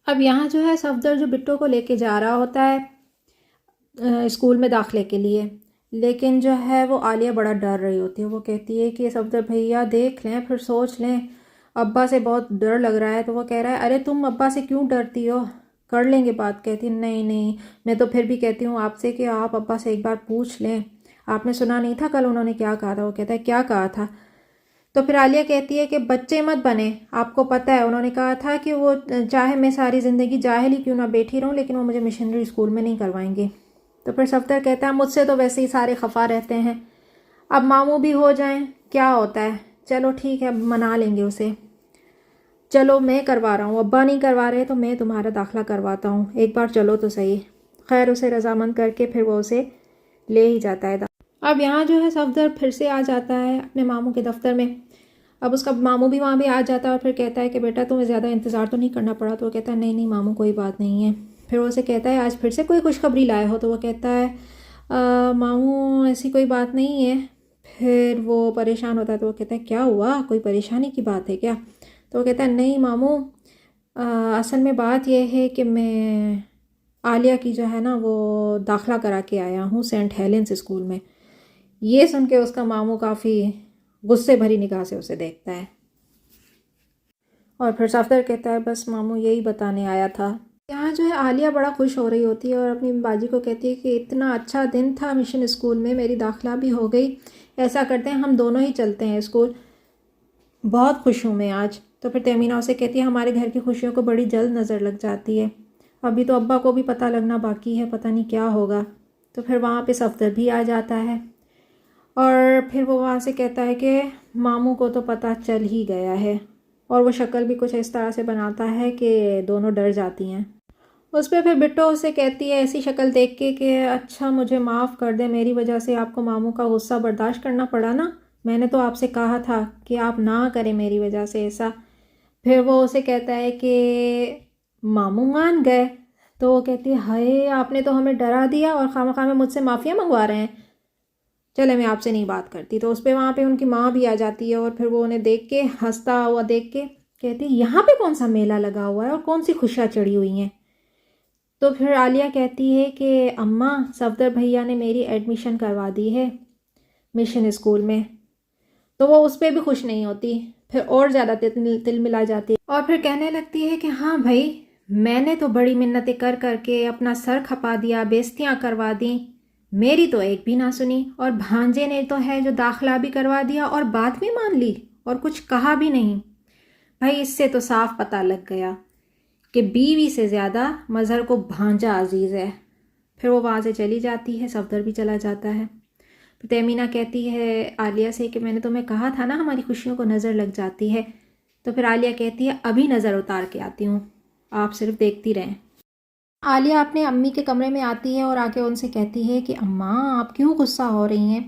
اب یہاں جو ہے صفدر جو بٹو کو لے کے جا رہا ہوتا ہے اسکول میں داخلے کے لیے، لیکن جو ہے وہ عالیہ بڑا ڈر رہی ہوتی ہے. وہ کہتی ہے کہ صفدر بھیا دیکھ لیں پھر سوچ لیں، ابا سے بہت ڈر لگ رہا ہے. تو وہ کہہ رہا ہے ارے تم ابا سے کیوں ڈرتی ہو، کر لیں گے بات. کہتی نہیں نہیں، میں تو پھر بھی کہتی ہوں آپ سے کہ آپ ابا سے ایک بار پوچھ لیں، آپ نے سنا نہیں تھا کل انہوں نے کیا کہا تھا. وہ کہتا ہے کیا کہا تھا. تو پھر عالیہ کہتی ہے کہ بچے مت بنے، آپ کو پتہ ہے انہوں نے کہا تھا کہ وہ چاہے میں ساری زندگی جاہل ہی کیوں نہ بیٹھی رہوں لیکن وہ مجھے مشنری اسکول میں نہیں کروائیں گے. تو پھر صفدر کہتا ہے مجھ سے تو ویسے ہی سارے خفا رہتے ہیں، اب ماموں بھی ہو جائیں کیا ہوتا ہے، چلو ٹھیک ہے منا لیں گے اسے، چلو میں کروا رہا ہوں، ابا نہیں کروا رہے تو میں تمہارا داخلہ کرواتا ہوں، ایک بار چلو تو صحیح. خیر اسے رضامند کر کے پھر وہ اسے لے ہی جاتا ہے. اب یہاں جو ہے صفدر پھر سے آ جاتا ہے اپنے ماموں کے دفتر میں. اب اس کا ماموں بھی وہاں بھی آ جاتا ہے اور پھر کہتا ہے کہ بیٹا تمہیں زیادہ انتظار تو نہیں کرنا پڑا. تو وہ کہتا ہے نہیں نہیں ماموں کوئی بات نہیں ہے. پھر وہ اسے کہتا ہے آج پھر سے کوئی خوشخبری لائے ہو. تو وہ کہتا ہے ماموں ایسی کوئی بات نہیں ہے. پھر وہ پریشان ہوتا ہے تو وہ کہتا ہے کیا ہوا، کوئی پریشانی کی بات ہے کیا. تو وہ کہتا ہے نہیں ماموں، اصل میں بات یہ ہے کہ میں عالیہ کی جو ہے نا وہ داخلہ کرا کے آیا ہوں سینٹ ہیلنس اسکول میں. یہ سن کے اس کا ماموں کافی غصے بھری نگاہ سے اسے دیکھتا ہے اور پھر صفدر کہتا ہے بس ماموں یہی بتانے آیا تھا. یہاں جو ہے عالیہ بڑا خوش ہو رہی ہوتی ہے اور اپنی باجی کو کہتی ہے کہ اتنا اچھا دن تھا مشن اسکول میں، میری داخلہ بھی ہو گئی، ایسا کرتے ہیں ہم دونوں ہی چلتے ہیں اسکول، بہت خوش ہوں میں آج. تو پھر تہمینہ اسے کہتی ہے ہمارے گھر کی خوشیوں کو بڑی جلد نظر لگ جاتی ہے، ابھی تو ابا کو بھی پتہ لگنا باقی ہے، پتہ نہیں کیا ہوگا. تو پھر وہاں پہ صفدر بھی آ جاتا ہے اور پھر وہ وہاں سے کہتا ہے کہ ماموں کو تو پتہ چل ہی گیا ہے، اور وہ شکل بھی کچھ اس طرح سے بناتا ہے کہ دونوں ڈر جاتی ہیں. اس پہ پھر بٹو اسے کہتی ہے ایسی شکل دیکھ کے کہ اچھا مجھے معاف کر دے، میری وجہ سے آپ کو ماموں کا غصہ برداشت کرنا پڑا نا، میں نے تو آپ سے کہا تھا کہ آپ نہ کریں میری وجہ سے ایسا. پھر وہ اسے کہتا ہے کہ ماموں مان گئے. تو وہ کہتی ہے ہائے آپ نے تو ہمیں ڈرا دیا اور خواہ میں مجھ سے معافیاں منگوا رہے ہیں، چلے میں آپ سے نہیں بات کرتی. تو اس پہ وہاں پہ ان کی ماں بھی آ جاتی ہے اور پھر وہ انہیں دیکھ کے ہنستا ہوا دیکھ کے کہتی ہے یہاں پہ کون سا میلہ لگا ہوا ہے اور کون سی خوشیاں چڑھی ہوئی ہیں. تو پھر عالیہ کہتی ہے کہ اماں صفدر بھیا نے میری ایڈمیشن کروا دی ہے مشن اسکول میں. تو وہ اس پہ بھی خوش نہیں ہوتی، پھر اور زیادہ تل ملا جاتی ہے اور پھر کہنے لگتی ہے کہ ہاں بھائی میں نے تو بڑی منتیں کر کر کے اپنا سر کھپا دیا، بےزتیاں کروا دیں، میری تو ایک بھی نہ سنی، اور بھانجے نے تو ہے جو داخلہ بھی کروا دیا اور بات بھی مان لی اور کچھ کہا بھی نہیں. بھائی اس سے تو صاف پتہ لگ گیا کہ بیوی سے زیادہ مظہر کو بھانجا عزیز ہے. پھر وہ وہاں سے چلی جاتی ہے، صفدر بھی چلا جاتا ہے. تہمینہ کہتی ہے عالیہ سے کہ میں نے تمہیں کہا تھا نا ہماری خوشیوں کو نظر لگ جاتی ہے. تو پھر عالیہ کہتی ہے ابھی نظر اتار کے آتی ہوں، آپ صرف دیکھتی رہیں. عالیہ اپنے امی کے کمرے میں آتی ہے اور آ کے ان سے کہتی ہے کہ اماں آپ کیوں غصہ ہو رہی ہیں.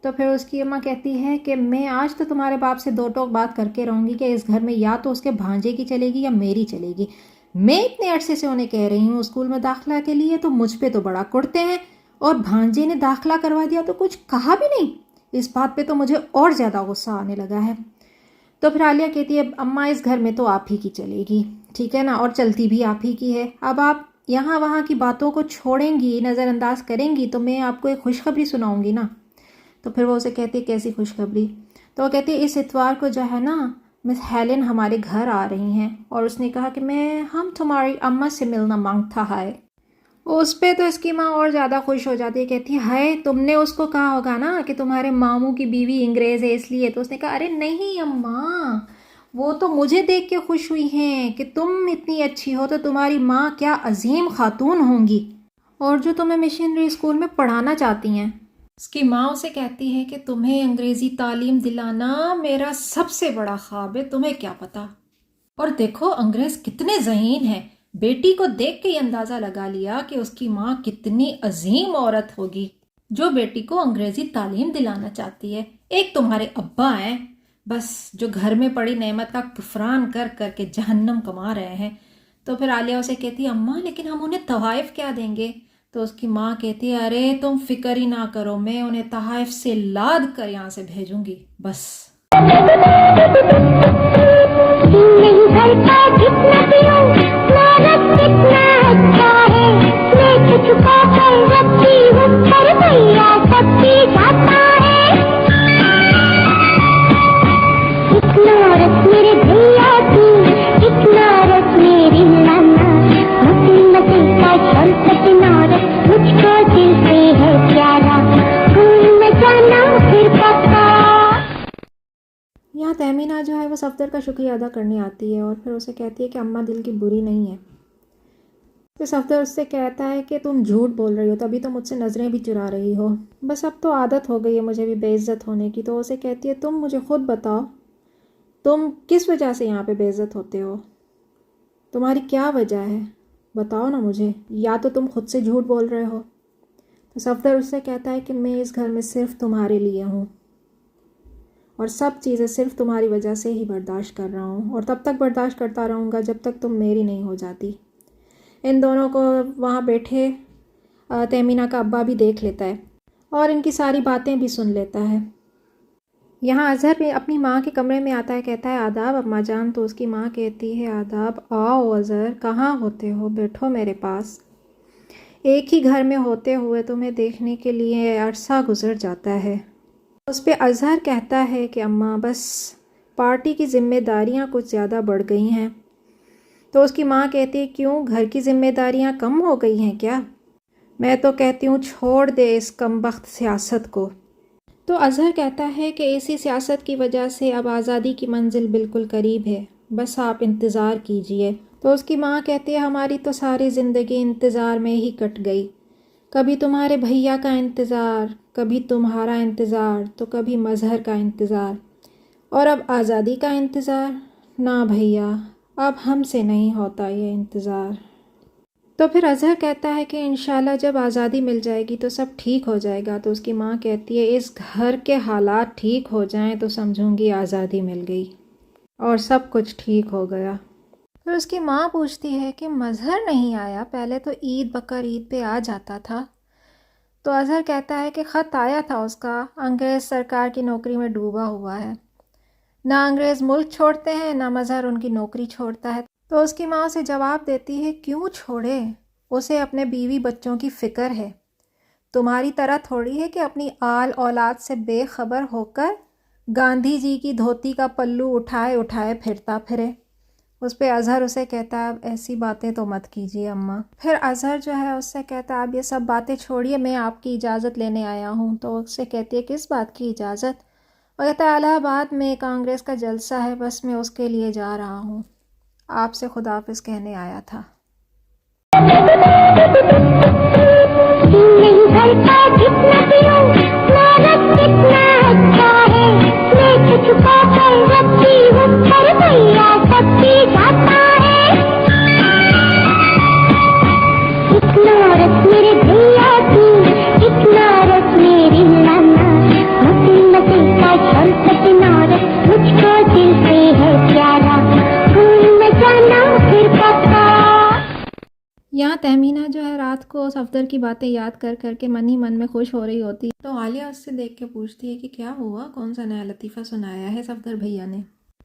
تو پھر اس کی اماں کہتی ہے کہ میں آج تو تمہارے باپ سے دو ٹوک بات کر کے رہوں گی کہ اس گھر میں یا تو اس کے بھانجے کی چلے گی یا میری چلے گی. میں اتنے عرصے سے انہیں کہہ رہی ہوں اسکول میں داخلہ کے لیے تو مجھ پہ تو بڑا کڑتے ہیں، اور بھانجے نے داخلہ کروا دیا تو کچھ کہا بھی نہیں. اس بات پہ تو مجھے اور زیادہ غصہ آنے لگا ہے. تو پھر عالیہ کہتی ہے اماں اس گھر میں تو آپ ہی کی چلے گی، ٹھیک ہے نا، اور چلتی بھی آپ ہی کی ہے. اب آپ یہاں وہاں کی باتوں کو چھوڑیں گی، نظر انداز کریں گی تو میں آپ کو ایک خوشخبری سناؤں گی نا. تو پھر وہ اسے کہتی ہے کیسی خوشخبری. تو وہ کہتی ہے اس اتوار کو جو ہے نا مس ہیلن ہمارے گھر آ رہی ہیں اور اس نے کہا کہ ہم تمہاری اماں سے ملنا مانگتا ہے. اس پہ تو اس کی ماں اور زیادہ خوش ہو جاتی ہے، کہتی ہے ہائے تم نے اس کو کہا ہوگا نا کہ تمہارے ماموں کی بیوی انگریز ہے اس لیے. تو اس نے کہا ارے نہیں اماں، وہ تو مجھے دیکھ کے خوش ہوئی ہیں کہ تم اتنی اچھی ہو تو تمہاری ماں کیا عظیم خاتون ہوں گی اور جو تمہیں مشنری اسکول میں پڑھانا چاہتی ہیں. اس کی ماں اسے کہتی ہے کہ تمہیں انگریزی تعلیم دلانا میرا سب سے بڑا خواب ہے، تمہیں کیا پتا، اور دیکھو انگریز کتنے ذہین ہیں، بیٹی کو دیکھ کے یہ اندازہ لگا لیا کہ اس کی ماں کتنی عظیم عورت ہوگی جو بیٹی کو انگریزی تعلیم دلانا چاہتی ہے. ایک تمہارے ابا ہیں بس جو گھر میں پڑی نعمت کا کفران کر کر کے جہنم کما رہے ہیں. تو پھر عالیہ اسے کہتی ہے اماں لیکن ہم انہیں تحائف کیا دیں گے. تو اس کی ماں کہتی ہے ارے تم فکر ہی نہ کرو، میں انہیں تحائف سے لاد کر یہاں سے بھیجوں گی بس. نہیں وہ صفدر کا شکریہ ادا کرنے آتی ہے اور پھر اسے کہتی ہے کہ اماں دل کی بری نہیں ہے۔ پھر صفدر اس سے کہتا ہے کہ تم جھوٹ بول رہی ہو، تبھی تو مجھ سے نظریں بھی چرا رہی ہو، بس اب تو عادت ہو گئی ہے مجھے بھی بے عزت ہونے کی۔ تو اسے کہتی ہے تم مجھے خود بتاؤ، تم کس وجہ سے یہاں پہ بے عزت ہوتے ہو، تمہاری کیا وجہ ہے، بتاؤ نا مجھے، یا تو تم خود سے جھوٹ بول رہے ہو۔ تو صفدر اس سے کہتا ہے کہ میں اس گھر میں صرف تمہارے لیے ہوں اور سب چیزیں صرف تمہاری وجہ سے ہی برداشت کر رہا ہوں، اور تب تک برداشت کرتا رہوں گا جب تک تم میری نہیں ہو جاتی۔ ان دونوں کو وہاں بیٹھے تہمینہ کا ابا بھی دیکھ لیتا ہے اور ان کی ساری باتیں بھی سن لیتا ہے۔ یہاں اظہر بھی اپنی ماں کے کمرے میں آتا ہے، کہتا ہے آداب اماں جان۔ تو اس کی ماں کہتی ہے آداب، آؤ اظہر، کہاں ہوتے ہو، بیٹھو میرے پاس، ایک ہی گھر میں ہوتے ہوئے تمہیں دیکھنے کے لیے عرصہ گزر جاتا ہے۔ اس پہ اظہر کہتا ہے کہ اماں بس پارٹی کی ذمہ داریاں کچھ زیادہ بڑھ گئی ہیں۔ تو اس کی ماں کہتی ہے کیوں، گھر کی ذمہ داریاں کم ہو گئی ہیں کیا؟ میں تو کہتی ہوں چھوڑ دے اس کمبخت سیاست کو۔ تو اظہر کہتا ہے کہ اسی سیاست کی وجہ سے اب آزادی کی منزل بالکل قریب ہے، بس آپ انتظار کیجئے۔ تو اس کی ماں کہتی ہے ہماری تو ساری زندگی انتظار میں ہی کٹ گئی، کبھی تمہارے بھیا کا انتظار، کبھی تمہارا انتظار، تو کبھی مظہر کا انتظار، اور اب آزادی کا انتظار۔ نہ بھیا، اب ہم سے نہیں ہوتا یہ انتظار۔ تو پھر اظہر کہتا ہے کہ انشاءاللہ جب آزادی مل جائے گی تو سب ٹھیک ہو جائے گا۔ تو اس کی ماں کہتی ہے اس گھر کے حالات ٹھیک ہو جائیں تو سمجھوں گی آزادی مل گئی اور سب کچھ ٹھیک ہو گیا۔ پھر اس کی ماں پوچھتی ہے کہ مظہر نہیں آیا، پہلے تو عید بقرعید پہ آ جاتا تھا۔ تو اظہر کہتا ہے کہ خط آیا تھا اس کا، انگریز سرکار کی نوکری میں ڈوبا ہوا ہے، نہ انگریز ملک چھوڑتے ہیں نہ مظہر ان کی نوکری چھوڑتا ہے۔ تو اس کی ماں اسے جواب دیتی ہے کیوں چھوڑے، اسے اپنے بیوی بچوں کی فکر ہے، تمہاری طرح تھوڑی ہے کہ اپنی آل اولاد سے بے خبر ہو کر گاندھی جی کی دھوتی کا پلو اٹھائے اٹھائے پھرتا پھرے۔ اس پہ اظہر اسے کہتا ہے اب ایسی باتیں تو مت کیجیے اماں۔ پھر اظہر جو ہے اس سے کہتا ہے اب یہ سب باتیں چھوڑیے، میں آپ کی اجازت لینے آیا ہوں۔ تو اس سے کہتی ہے کس بات کی اجازت؟ وہ کہتا ہے الہ آباد میں کانگریس کا جلسہ ہے، بس میں اس کے لیے جا رہا ہوں، آپ سے خداحافظ کہنے آیا تھا۔ یہاں تہمینہ جو ہے رات کو صفدر کی باتیں یاد کر کر کے من ہی من میں خوش ہو رہی ہوتی، تو عالیہ اس سے دیکھ کے پوچھتی ہے کہ کیا ہوا، کون سا نیا لطیفہ سنایا ہے صفدر بھیا نے؟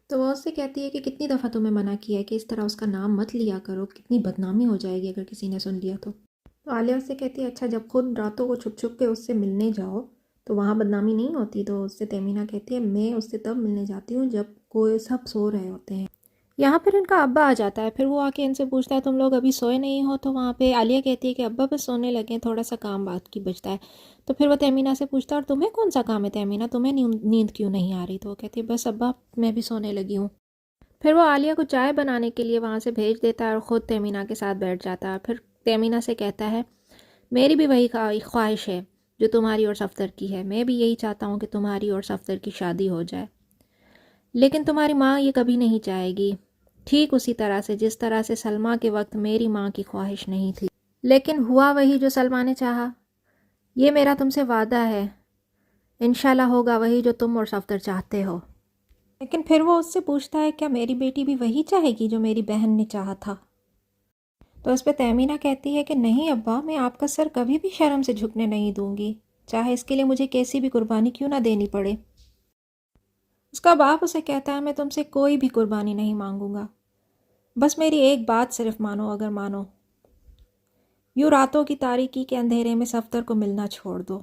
تو وہ اس سے کہتی ہے کہ کتنی دفعہ تمہیں منع کیا ہے کہ اس طرح اس کا نام مت لیا کرو، کتنی بدنامی ہو جائے گی اگر کسی نے سن لیا تو۔ عالیہ اس سے کہتی ہے اچھا جب خود راتوں کو چھپ چھپ کے اس سے ملنے جاؤ تو وہاں بدنامی نہیں ہوتی؟ تو اس سے تہمینہ کہتی ہے میں اس سے تب ملنے جاتی ہوں جب کوئی سب سو رہے ہوتے ہیں۔ یہاں پھر ان کا ابا آ جاتا ہے، پھر وہ آ کے ان سے پوچھتا ہے تم لوگ ابھی سوئے نہیں ہو؟ تو وہاں پہ عالیہ کہتی ہے کہ ابا بس سونے لگے ہیں، تھوڑا سا کام بات کی بچتا ہے۔ تو پھر وہ تہمینہ سے پوچھتا ہے اور تمہیں کون سا کام ہے تہمینہ، تمہیں نیند کیوں نہیں آ رہی؟ تو وہ کہتی ہے بس ابا میں بھی سونے لگی ہوں۔ پھر وہ عالیہ کو چائے بنانے کے لیے وہاں سے بھیج دیتا ہے اور خود تہمینہ کے ساتھ بیٹھ جاتا ہے۔ پھر تہمینہ سے کہتا ہے میری بھی وہی خواہش ہے جو تمہاری اور صفدر کی ہے، میں بھی یہی چاہتا ہوں کہ تمہاری اور صفدر کی شادی ہو جائے، لیکن تمہاری ماں یہ کبھی نہیں چاہے گی، ٹھیک اسی طرح سے جس طرح سے سلمیٰ کے وقت میری ماں کی خواہش نہیں تھی، لیکن ہوا وہی جو سلمیٰ نے چاہا۔ یہ میرا تم سے وعدہ ہے، انشاءاللہ ہوگا وہی جو تم اور صفدر چاہتے ہو۔ لیکن پھر وہ اس سے پوچھتا ہے کیا میری بیٹی بھی وہی چاہے گی جو میری بہن نے چاہا تھا؟ تو اس پہ تہمینہ کہتی ہے کہ نہیں ابا، میں آپ کا سر کبھی بھی شرم سے جھکنے نہیں دوں گی، چاہے اس کے لیے مجھے کیسی بھی قربانی کیوں نہ دینی پڑے۔ اس کا باپ اسے کہتا ہے میں تم سے کوئی بھی قربانی نہیں مانگوں گا، بس میری ایک بات صرف مانو، اگر مانو یوں راتوں کی تاریکی کے اندھیرے میں صفدر کو ملنا چھوڑ دو۔